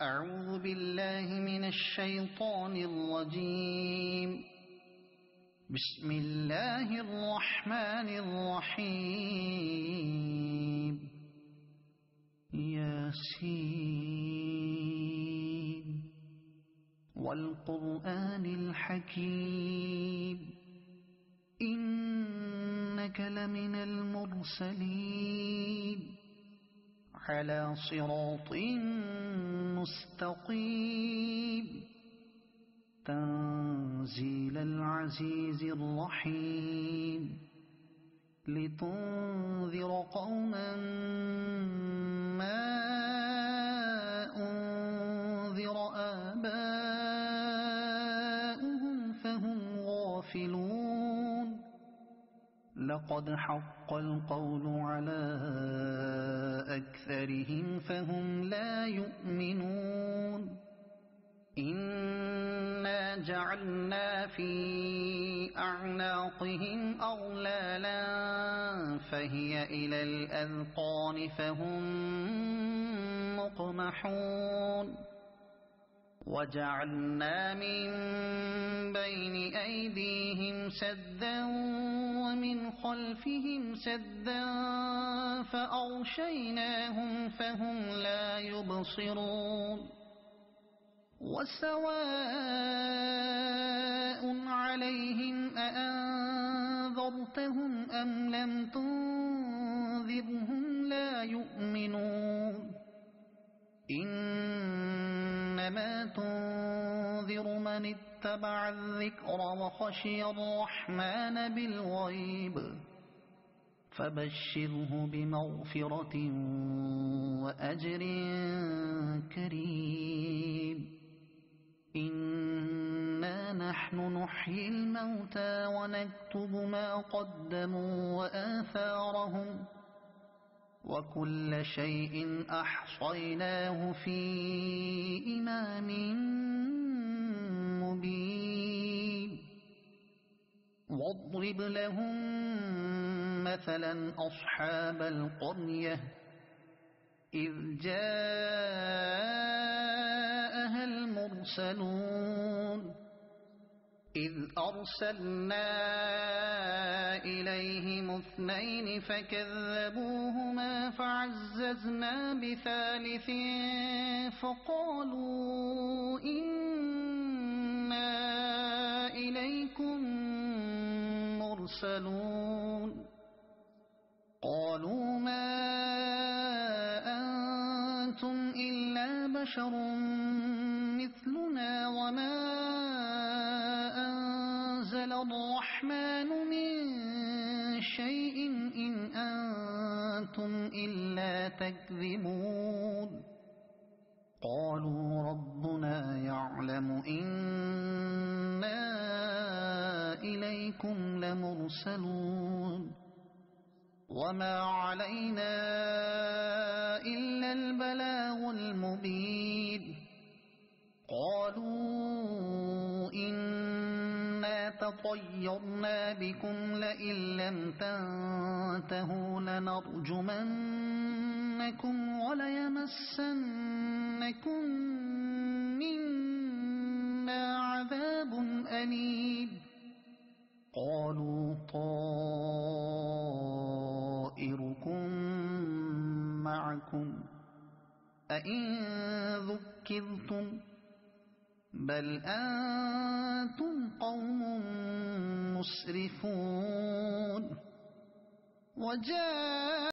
أعوذ بالله من الشيطان الرجيم. بسم الله الرحمن الرحيم. ياسين والقرآن الحكيم إنك لمن المرسلين على صراط مستقيم تنزيل العزيز الرحيم لتنذر قوما ما أنذر آباؤهم فهم غافلون. لقد حق القول على أكثرهم فهم لا يؤمنون. إنا جعلنا في أعناقهم أغلالا فهي إلى الأذقان فهم مقمحون. وجعلنا من بين أيديهم سدا ومن خلفهم سدا فأغشيناهم فهم لا يبصرون. وسواء عليهم أأنذرتهم أم لم تنذرهم لا يؤمنون. إنما تنذر من اتبع الذكر وخشي الرحمن بالغيب فبشره بمغفرة وأجر كريم. إنا نحن نحيي الموتى ونكتب ما قدموا وآثارهم وكل شيء أحصيناه في إمام مبين. واضرب لهم مثلا أصحاب القرية إذ جاءها المرسلون إذ أرسلنا إليهم اثنين فكذبوهما فعززنا بثالث فقالوا إنا إليكم مرسلون. قالوا ما أنتم إلا بشر مثلنا وما أنزل الرحمن من شيء إن أنتم إلا تكذبون. قالوا ربنا يعلم إنا إليكم لمرسلون وما علينا إلا البلاغ المبين. قالوا إنا تطيرنا بكم لئن لم تنتهوا لنرجمنكم وليمسنكم منا عذاب أليم. قالوا طائركم معكم أئن ذكرتم بل أنتم قوم مسرفون. وجاء